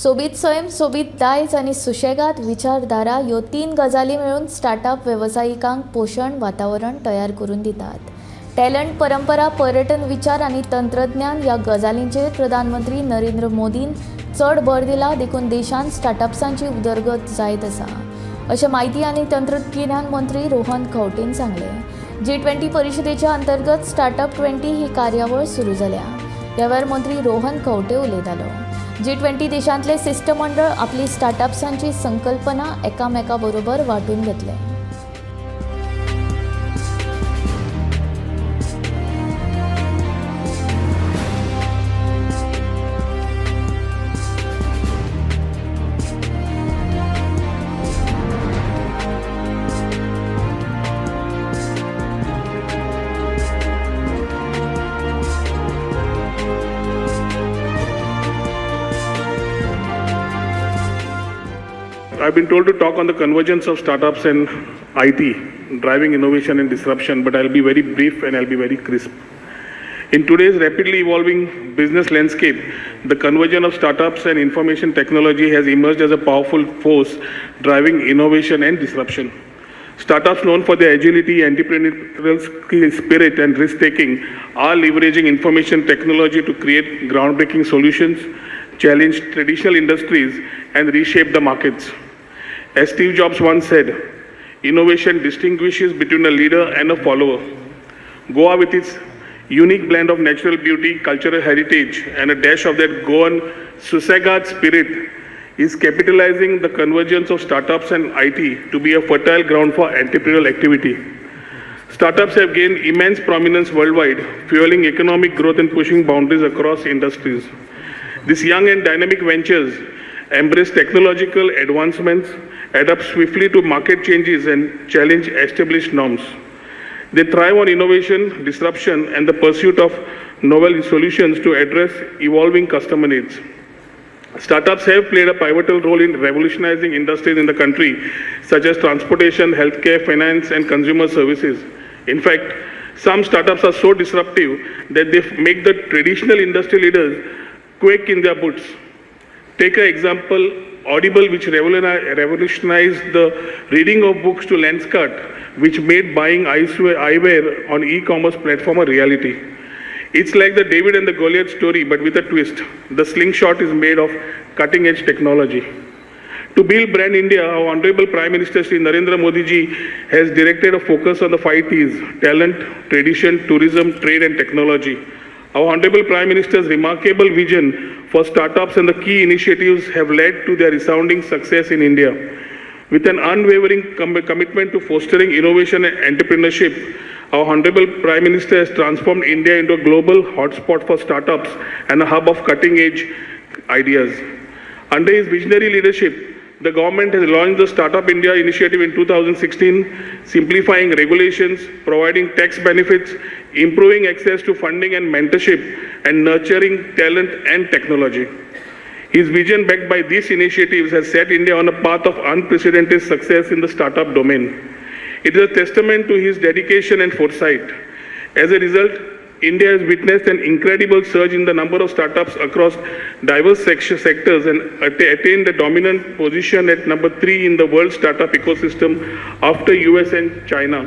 सोबीत सैम, सोबीत दायज आनी सुशेगाद विचारधारा ह्यो 3 गजाली मेळून स्टार्टअप वेवसायिकांक पोशण वातावरण तयार करून दितात. टॅलंट, परंपरा, पर्यटन, विचार आनी तंत्रज्ञान ह्या गजालींचेर प्रधानमंत्री नरेंद्र मोदीन चड भर दिला, देखून देशांत स्टार्टअप्सांची उदरगत जायत आसा, अशें माहिती आनी तंत्रगिन्यान मंत्री रोहन खंवटेन सांगलें. G20 परिशदेच्या अंतर्गत स्टार्टअप 20 ही कार्यावळ सुरू जाल्या. ह्या वेळार मंत्री रोहन खंवटे उलयतालो. G20 देशांतले शिष्टमंडळ आपली स्टार्टअप्सांची संकल्पना एकामेका बरोबर वांटून घेतले. I've been told to talk on the convergence of startups and IT, driving innovation and disruption, but I'll be very brief and I'll be very crisp. In today's rapidly evolving business landscape, the convergence of startups and information technology has emerged as a powerful force driving innovation and disruption. Startups known for their agility, entrepreneurial spirit, and risk-taking are leveraging information technology to create groundbreaking solutions, challenge traditional industries, and reshape the markets. As Steve Jobs once said, innovation distinguishes between a leader and a follower. Goa, with its unique blend of natural beauty, cultural heritage, and a dash of that Goan Susagad spirit, is capitalizing the convergence of startups and IT to be a fertile ground for entrepreneurial activity. Startups have gained immense prominence worldwide, fueling economic growth and pushing boundaries across industries. These young and dynamic ventures embrace technological advancements, adapt swiftly to market changes, and challenge established norms. They thrive on innovation, disruption, and the pursuit of novel solutions to address evolving customer needs. Startups have played a pivotal role in revolutionizing industries in the country, such as transportation, healthcare, finance, and consumer services. In fact, some startups are so disruptive that they make the traditional industry leaders quake in their boots. Take an example, Audible, which revolutionized the reading of books, to Lenskart, which made buying eyewear on e-commerce platform a reality. It's like the David and the Goliath story, but with a twist. The slingshot is made of cutting-edge technology. To build brand India, our Honorable Prime Minister Shri Narendra Modi ji has directed a focus on the 5 T's: talent, tradition, tourism, trade, and technology. Our Honorable Prime Minister's remarkable vision for startups and the key initiatives have led to their resounding success in India. With an unwavering commitment to fostering innovation and entrepreneurship, our Honorable Prime Minister has transformed India into a global hotspot for startups and a hub of cutting-edge ideas. Under his visionary leadership, the government has launched the Startup India initiative in 2016, simplifying regulations, providing tax benefits, improving access to funding and mentorship, and nurturing talent and technology. His vision, backed by these initiatives, has set India on a path of unprecedented success in the startup domain. It is a testament to his dedication and foresight. As a result, India has witnessed an incredible surge in the number of startups across diverse sectors and attained a dominant position at number 3 in the world startup ecosystem after US and China.